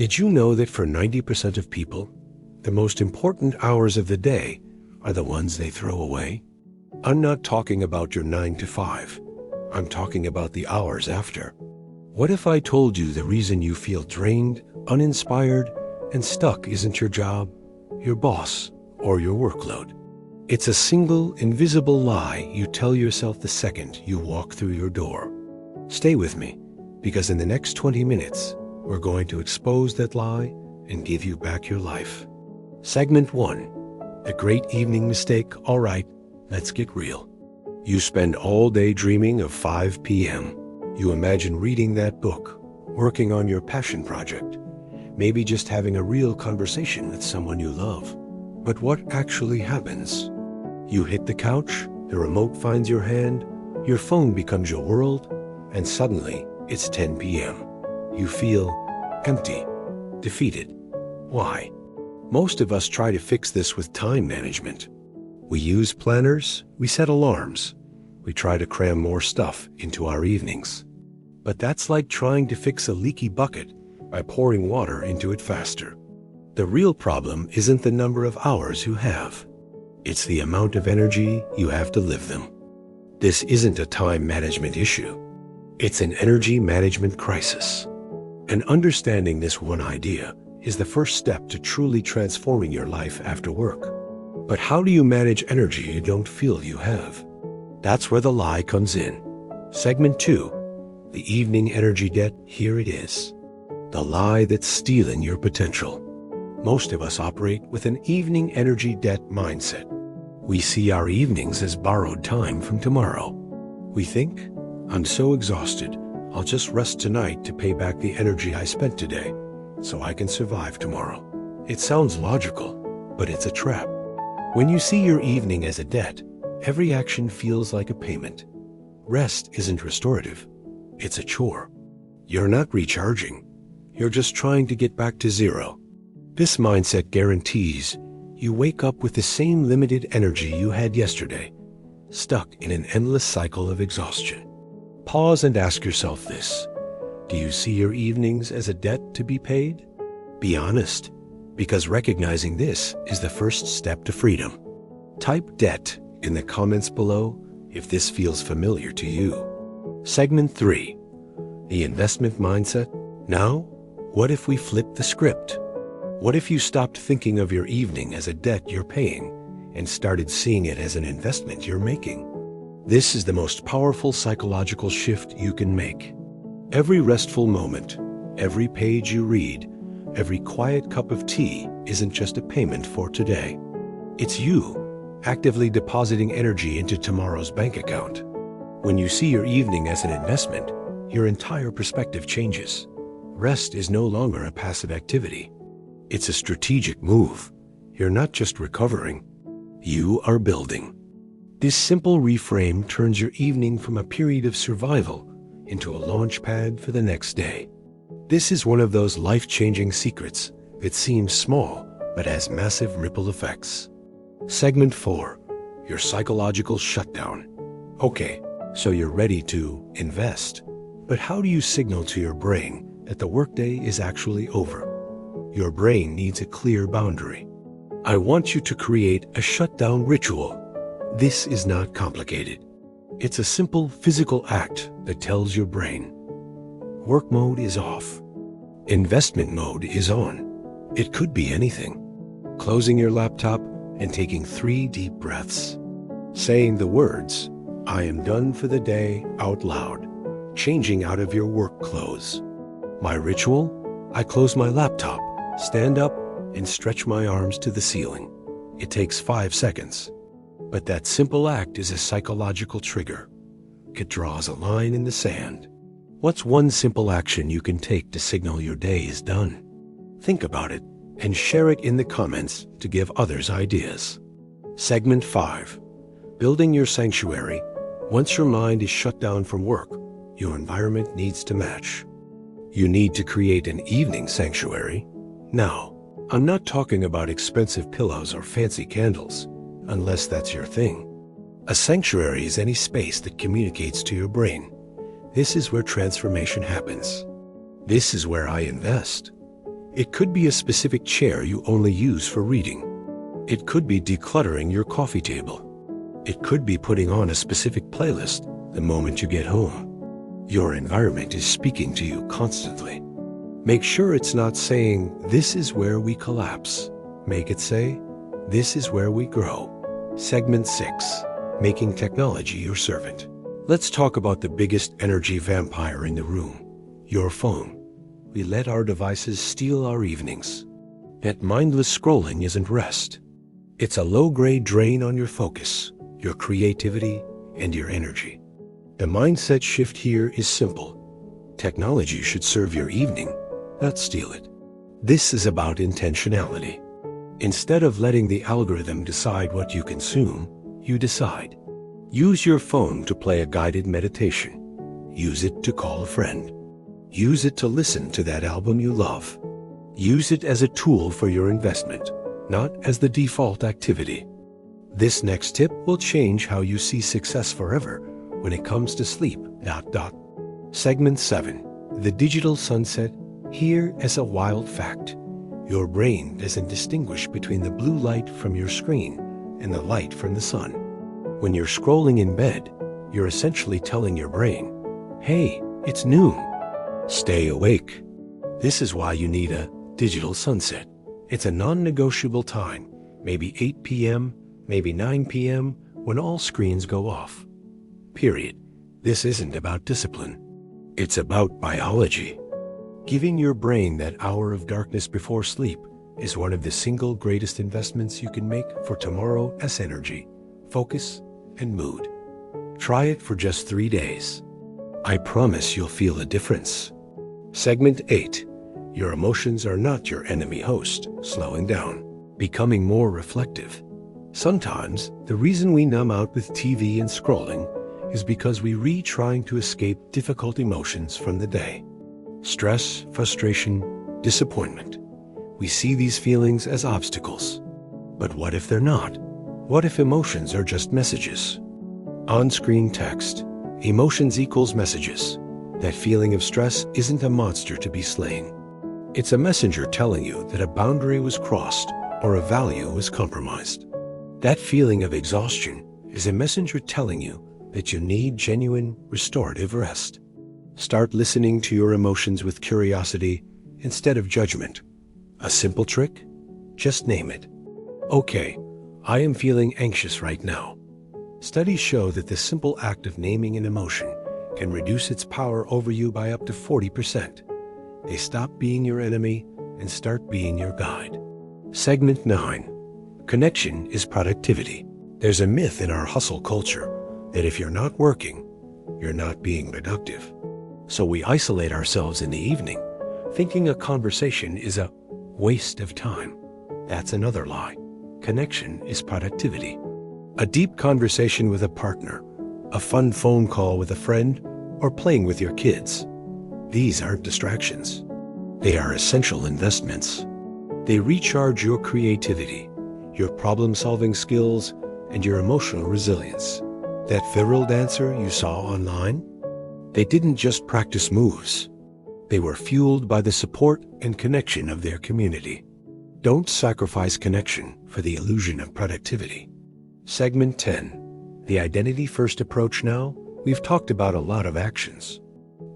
Did you know that for 90% of people, the most important hours of the day are the ones they throw away? I'm not talking about your 9 to 5. I'm talking about the hours after. What if I told you the reason you feel drained, uninspired, and stuck isn't your job, your boss, or your workload? It's a single, invisible lie you tell yourself the second you walk through your door. Stay with me, because in the next 20 minutes, we're going to expose that lie and give you back your life. Segment 1. The great evening mistake. All right, let's get real. You spend all day dreaming of 5 p.m. You imagine reading that book, working on your passion project, maybe just having a real conversation with someone you love. But what actually happens? You hit the couch, the remote finds your hand, your phone becomes your world, and suddenly it's 10 p.m. You feel empty, defeated. Why? Most of us try to fix this with time management. We use planners, we set alarms, we try to cram more stuff into our evenings. But that's like trying to fix a leaky bucket by pouring water into it faster. The real problem isn't the number of hours you have. It's the amount of energy you have to live them. This isn't a time management issue. It's an energy management crisis. And understanding this one idea is the first step to truly transforming your life after work. But how do you manage energy you don't feel you have? That's where the lie comes in. Segment 2. The evening energy debt. Here it is. The lie that's stealing your potential. Most of us operate with an evening energy debt mindset. We see our evenings as borrowed time from tomorrow. We think, I'm so exhausted, I'll just rest tonight to pay back the energy I spent today, so I can survive tomorrow. It sounds logical, but it's a trap. When you see your evening as a debt, every action feels like a payment. Rest isn't restorative, it's a chore. You're not recharging, you're just trying to get back to zero. This mindset guarantees you wake up with the same limited energy you had yesterday, stuck in an endless cycle of exhaustion. Pause and ask yourself this. Do you see your evenings as a debt to be paid? Be honest, because recognizing this is the first step to freedom. Type debt in the comments below if this feels familiar to you. Segment 3. The investment mindset. Now, what if we flip the script? What if you stopped thinking of your evening as a debt you're paying and started seeing it as an investment you're making? This is the most powerful psychological shift you can make. Every restful moment, every page you read, every quiet cup of tea isn't just a payment for today. It's you actively depositing energy into tomorrow's bank account. When you see your evening as an investment, your entire perspective changes. Rest is no longer a passive activity. It's a strategic move. You're not just recovering, you are building. This simple reframe turns your evening from a period of survival into a launchpad for the next day. This is one of those life-changing secrets that seems small but has massive ripple effects. Segment 4. Your psychological shutdown. Okay, so you're ready to invest. But how do you signal to your brain that the workday is actually over? Your brain needs a clear boundary. I want you to create a shutdown ritual. This is not complicated. It's a simple physical act that tells your brain, work mode is off. Investment mode is on. It could be anything. Closing your laptop and taking 3 deep breaths. Saying the words, I am done for the day out loud. Changing out of your work clothes. My ritual? I close my laptop, stand up, and stretch my arms to the ceiling. It takes 5 seconds. But that simple act is a psychological trigger. It draws a line in the sand. What's one simple action you can take to signal your day is done? Think about it and share it in the comments to give others ideas. Segment 5. Building your sanctuary. Once your mind is shut down from work, your environment needs to match. You need to create an evening sanctuary. Now, I'm not talking about expensive pillows or fancy candles, unless that's your thing. A sanctuary is any space that communicates to your brain. This is where transformation happens. This is where I invest. It could be a specific chair you only use for reading. It could be decluttering your coffee table. It could be putting on a specific playlist the moment you get home. Your environment is speaking to you constantly. Make sure it's not saying, "This is where we collapse." Make it say, "This is where we grow." Segment 6. Making technology your servant. Let's talk about the biggest energy vampire in the room, your phone. We let our devices steal our evenings. That mindless scrolling isn't rest. It's a low-grade drain on your focus, your creativity, and your energy. The mindset shift here is simple. Technology should serve your evening, not steal it. This is about intentionality. Instead of letting the algorithm decide what you consume, you decide. Use your phone to play a guided meditation. Use it to call a friend. Use it to listen to that album you love. Use it as a tool for your investment, not as the default activity. This next tip will change how you see success forever when it comes to sleep. Segment 7. The digital sunset. Here is a wild fact. Your brain doesn't distinguish between the blue light from your screen and the light from the sun. When you're scrolling in bed, you're essentially telling your brain, "Hey, it's noon. Stay awake." This is why you need a digital sunset. It's a non-negotiable time, maybe 8 p.m., maybe 9 p.m., when all screens go off. Period. This isn't about discipline. It's about biology. Giving your brain that hour of darkness before sleep is one of the single greatest investments you can make for tomorrow's energy, focus, and mood. Try it for just 3 days. I promise you'll feel a difference. Segment 8. Your emotions are not your enemy host. Slowing down. Becoming more reflective. Sometimes, the reason we numb out with TV and scrolling is because we trying to escape difficult emotions from the day. Stress, frustration, disappointment. We see these feelings as obstacles. But what if they're not? What if emotions are just messages? On-screen text. Emotions equals messages. That feeling of stress isn't a monster to be slain. It's a messenger telling you that a boundary was crossed or a value was compromised. That feeling of exhaustion is a messenger telling you that you need genuine, restorative rest. Start listening to your emotions with curiosity instead of judgment. A simple trick? Just name it. Okay, I am feeling anxious right now. Studies show that the simple act of naming an emotion can reduce its power over you by up to 40%. They stop being your enemy and start being your guide. Segment 9. Connection is productivity. There's a myth in our hustle culture that if you're not working, you're not being productive. So we isolate ourselves in the evening, thinking a conversation is a waste of time. That's another lie. Connection is productivity. A deep conversation with a partner, a fun phone call with a friend, or playing with your kids. These aren't distractions. They are essential investments. They recharge your creativity, your problem-solving skills, and your emotional resilience. That viral dancer you saw online? They didn't just practice moves. They were fueled by the support and connection of their community. Don't sacrifice connection for the illusion of productivity. Segment 10. The identity-first approach now. We've talked about a lot of actions,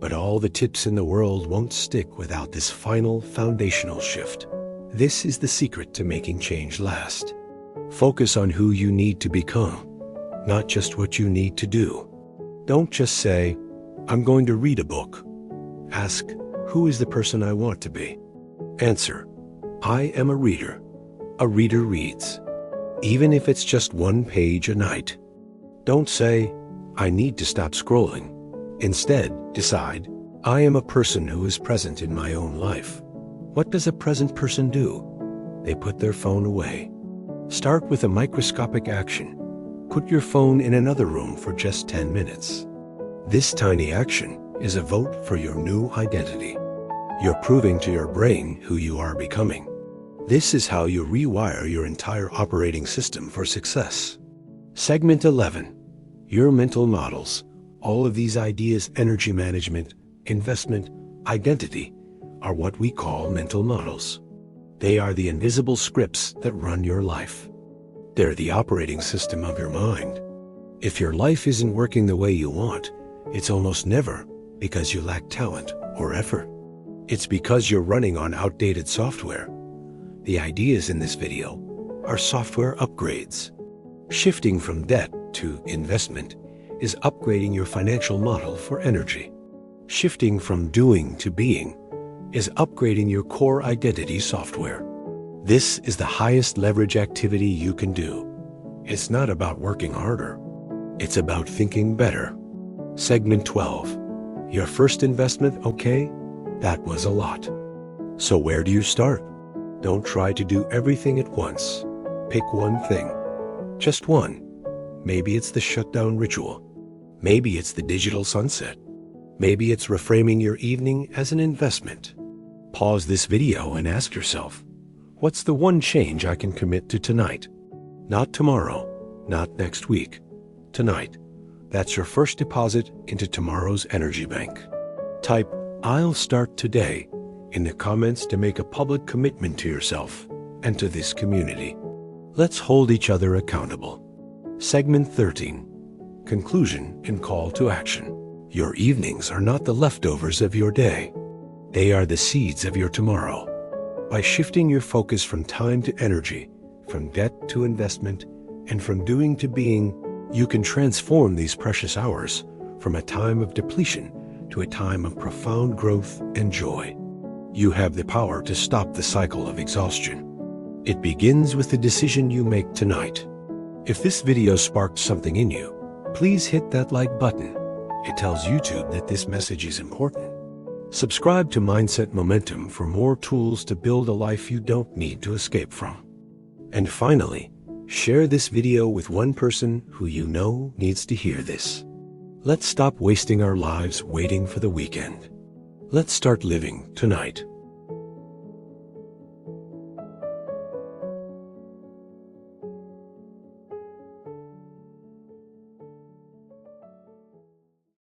but all the tips in the world won't stick without this final foundational shift. This is the secret to making change last. Focus on who you need to become, not just what you need to do. Don't just say, "I'm going to read a book." Ask, "Who is the person I want to be?" Answer, "I am a reader." A reader reads, even if it's just 1 page a night. Don't say, "I need to stop scrolling." Instead, decide, "I am a person who is present in my own life." What does a present person do? They put their phone away. Start with a microscopic action. Put your phone in another room for just 10 minutes. This tiny action is a vote for your new identity. You're proving to your brain who you are becoming. This is how you rewire your entire operating system for success. Segment 11. Your mental models. All of these ideas, energy management, investment, identity, are what we call mental models. They are the invisible scripts that run your life. They're the operating system of your mind. If your life isn't working the way you want, it's almost never because you lack talent or effort. It's because you're running on outdated software. The ideas in this video are software upgrades. Shifting from debt to investment is upgrading your financial model for energy. Shifting from doing to being is upgrading your core identity software. This is the highest leverage activity you can do. It's not about working harder. It's about thinking better. Segment 12. Your first investment, okay? That was a lot. So where do you start? Don't try to do everything at once. Pick one thing. Just one. Maybe it's the shutdown ritual. Maybe it's the digital sunset. Maybe it's reframing your evening as an investment. Pause this video and ask yourself, what's the one change I can commit to tonight? Not tomorrow, not next week. Tonight. That's your first deposit into tomorrow's energy bank. Type, "I'll start today," in the comments to make a public commitment to yourself and to this community. Let's hold each other accountable. Segment 13. Conclusion and call to action. Your evenings are not the leftovers of your day. They are the seeds of your tomorrow. By shifting your focus from time to energy, from debt to investment, and from doing to being, you can transform these precious hours from a time of depletion to a time of profound growth and joy. You have the power to stop the cycle of exhaustion. It begins with the decision you make tonight. If this video sparked something in you, please hit that like button. It tells YouTube that this message is important. Subscribe to Mindset Momentum for more tools to build a life you don't need to escape from. And finally, share this video with one person who you know needs to hear this. Let's stop wasting our lives waiting for the weekend. Let's start living tonight.